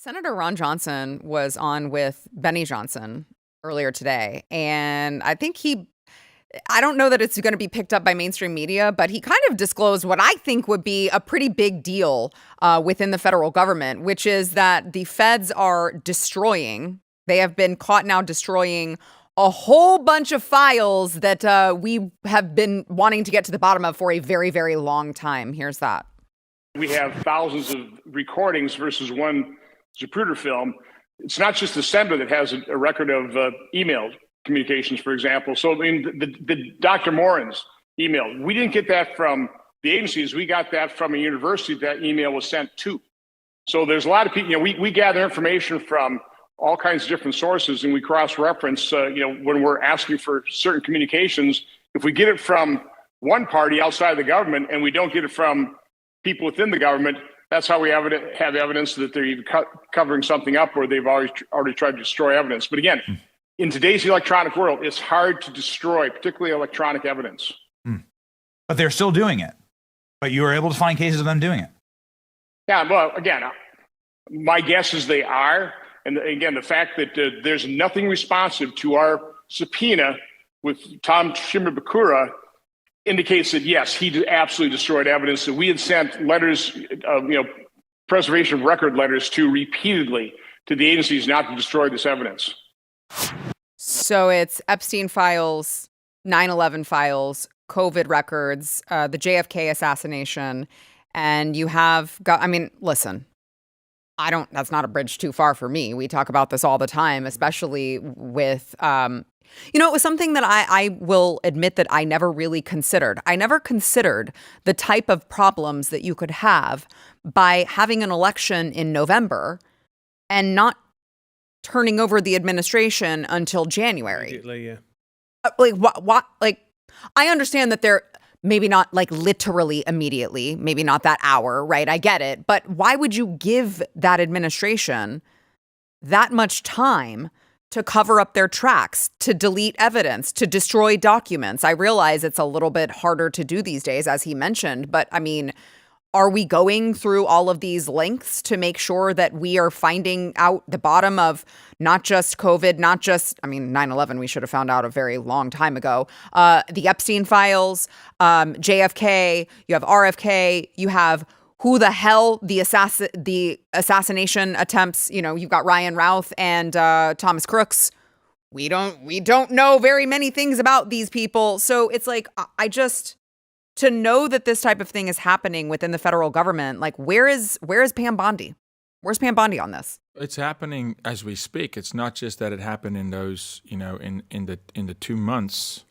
Senator Ron Johnson was on with Benny Johnson earlier today, and I don't know that it's going to be picked up by mainstream media, but he kind of disclosed what I think would be a pretty big deal within the federal government, which is that the feds are they have been caught now destroying a whole bunch of files that we have been wanting to get to the bottom of for a very, very long time. Here's that. We have thousands of recordings versus one Zapruder film. It's not just the senator that has a record of email communications, for example. So, I mean, the Dr. Morin's email, we didn't get that from the agencies. We got that from a university that email was sent to. So there's a lot of people, we gather information from all kinds of different sources, and we cross-reference, when we're asking for certain communications. If we get it from one party outside the government and we don't get it from people within the government, that's how we have evidence that they're either covering something up or they've already tried to destroy evidence. But again, in today's electronic world, it's hard to destroy, particularly electronic evidence. But they're still doing it. But you were able to find cases of them doing it. Yeah, well, again, my guess is they are. And again, the fact that there's nothing responsive to our subpoena with Tom Shimabukuro indicates that, yes, he absolutely destroyed evidence. That we had sent letters, preservation of record letters repeatedly to the agencies not to destroy this evidence. So it's Epstein files, 9/11 files, COVID records, the JFK assassination, and you have got, listen, that's not a bridge too far for me. We talk about this all the time, especially with, it was something that I will admit that I never really considered. I never considered the type of problems that you could have by having an election in November and not turning over the administration until January. Immediately, yeah. What? I understand that they're maybe not literally immediately, maybe not that hour, right? I get it. But why would you give that administration that much time to cover up their tracks, to delete evidence, to destroy documents? I realize it's a little bit harder to do these days, as he mentioned, but are we going through all of these lengths to make sure that we are finding out the bottom of not just COVID, 9/11 we should have found out a very long time ago, the Epstein files, JFK, you have RFK, you have who the hell the assassination attempts, you've got Ryan Routh and Thomas Crooks. We don't know very many things about these people. So it's to know that this type of thing is happening within the federal government, where is Pam Bondi? Where's Pam Bondi on this? It's happening as we speak. It's not just that it happened in those, in the 2 months,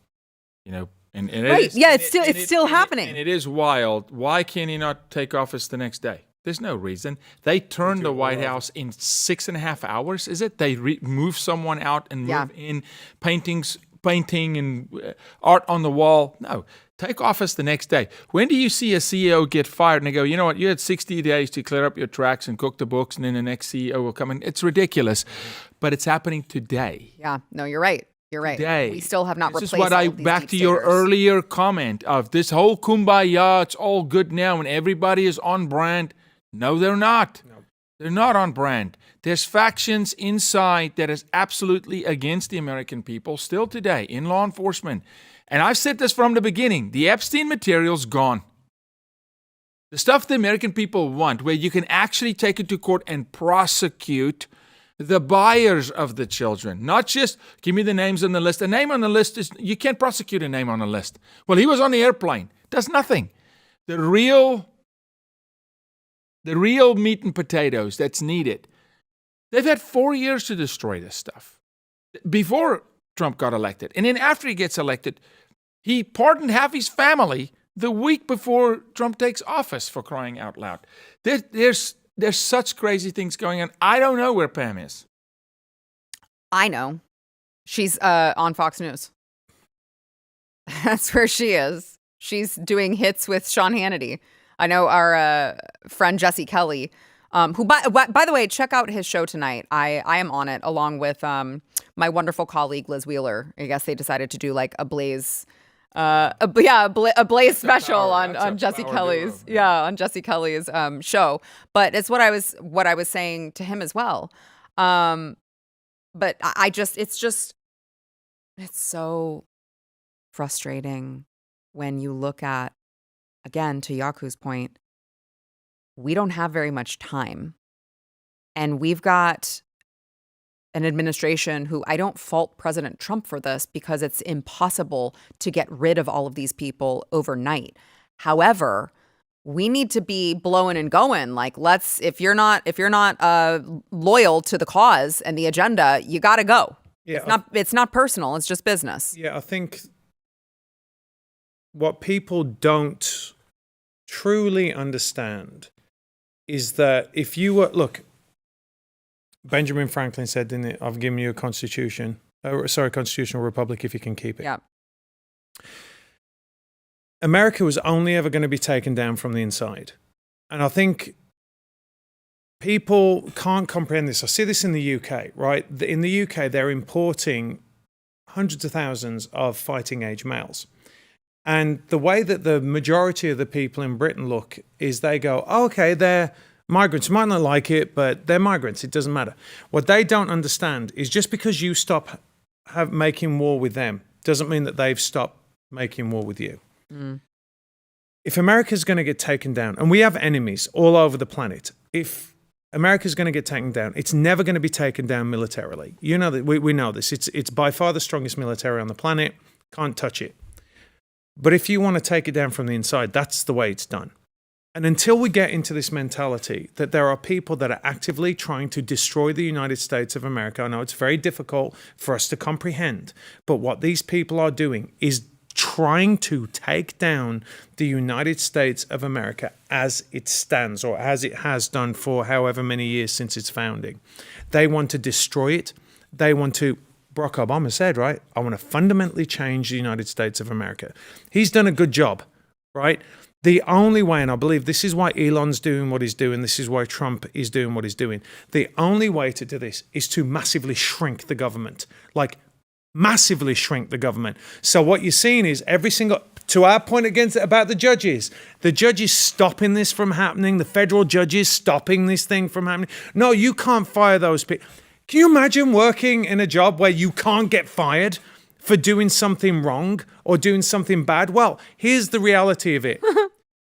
and right. It's still happening. And it is wild. Why can he not take office the next day? There's no reason. They turned the White House in 6.5 hours. Is it? They move someone out and move in painting and art on the wall. No. Take office the next day. When do you see a CEO get fired and they go, you know what, you had 60 days to clear up your tracks and cook the books, and then the next CEO will come in? It's ridiculous, but it's happening today. Yeah, no, you're right. You're right. Today. We still have not replaced This is what back to your earlier comment of this whole kumbaya, it's all good now and everybody is on brand. No, they're not. No. They're not on brand. There's factions inside that is absolutely against the American people still today in law enforcement. And I've said this from the beginning. The Epstein material's gone. The stuff the American people want, where you can actually take it to court and prosecute the buyers of the children. Not just give me the names on the list. A name on the list you can't prosecute a name on a list. Well, he was on the airplane. Does nothing. The real meat and potatoes that's needed. They've had 4 years to destroy this stuff. Before Trump got elected. And then after he gets elected, he pardoned half his family the week before Trump takes office, for crying out loud. There's such crazy things going on. I don't know where Pam is. I know. She's on Fox News. That's where she is. She's doing hits with Sean Hannity. I know our friend Jesse Kelly, who, by the way, check out his show tonight. I am on it along with my wonderful colleague, Liz Wheeler. I guess they decided to do a Blaze A Blaze special on Jesse power Kelly's duo. on Jesse Kelly's show. But it's what I was saying to him as well. But it's so frustrating when you look at, again, to Jaco's point, we don't have very much time. And we've got an administration who, I don't fault President Trump for this, because it's impossible to get rid of all of these people overnight. However, we need to be blowing and going. Like, if you're not loyal to the cause and the agenda, you got to go. Yeah, it's not personal. It's just business. Yeah, I think what people don't truly understand is that if you were, look, Benjamin Franklin said, didn't it, I've given you a constitutional republic if you can keep it. Yeah. America was only ever going to be taken down from the inside. And I think people can't comprehend this. I see this in the UK, right? In the UK, they're importing hundreds of thousands of fighting age males. And the way that the majority of the people in Britain look is they go, oh, okay, they're migrants. You might not like it, but they're migrants. It doesn't matter. What they don't understand is just because you stop making war with them doesn't mean that they've stopped making war with you. Mm. If America's going to get taken down, and we have enemies all over the planet, if America's going to get taken down, it's never going to be taken down militarily. You know that we know this. It's by far the strongest military on the planet. Can't touch it. But if you want to take it down from the inside, that's the way it's done. And until we get into this mentality that there are people that are actively trying to destroy the United States of America, I know it's very difficult for us to comprehend, but what these people are doing is trying to take down the United States of America as it stands, or as it has done for however many years since its founding. They want to destroy it. They want to, Barack Obama said, right, I want to fundamentally change the United States of America. He's done a good job, right? The only way, and I believe this is why Elon's doing what he's doing, this is why Trump is doing what he's doing, the only way to do this is to massively shrink the government, like massively shrink the government. So what you're seeing is every single, to our point about the judges stopping this from happening, the federal judges stopping this thing from happening. No, you can't fire those people. Can you imagine working in a job where you can't get fired for doing something wrong or doing something bad? Well, here's the reality of it.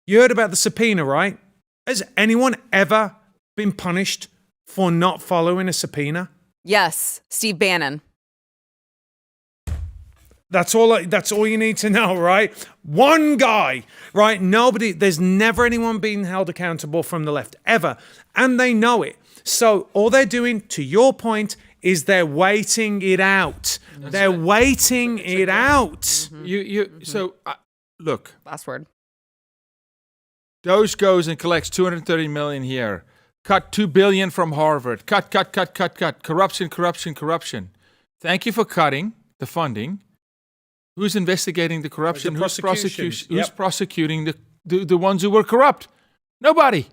You heard about the subpoena, right? Has anyone ever been punished for not following a subpoena? Yes, Steve Bannon. That's all you need to know, right? One guy, right? Nobody, there's never anyone being held accountable from the left, ever. And they know it. So all they're doing, to your point, is they're waiting it out. They're waiting it out. Mm-hmm. So look. Last word. Doge goes and collects 230 million here. Cut 2 billion from Harvard. Cut. Corruption. Thank you for cutting the funding. Who's investigating the corruption? Who's prosecuting the ones who were corrupt? Nobody.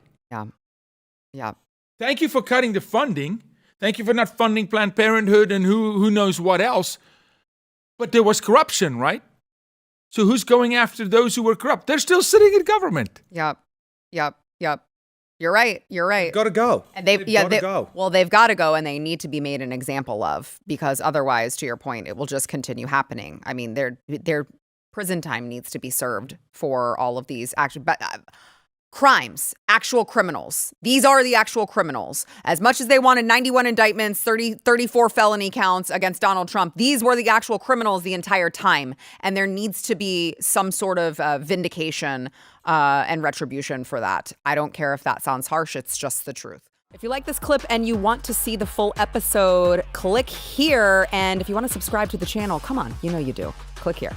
Yeah. Thank you for cutting the funding. Thank you for not funding Planned Parenthood and who knows what else. But there was corruption, right? So who's going after those who were corrupt? They're still sitting in government. Yep. You're right. They've got to go. And they've got to go. Well, they've got to go, and they need to be made an example of, because otherwise, to your point, it will just continue happening. I mean, their prison time needs to be served for all of these crimes, actual criminals. These are the actual criminals. As much as they wanted 91 indictments, 34 felony counts against Donald Trump, these were the actual criminals the entire time. And there needs to be some sort of vindication and retribution for that. I don't care if that sounds harsh. It's just the truth. If you like this clip and you want to see the full episode, click here. And if you want to subscribe to the channel, come on, you know you do. Click here.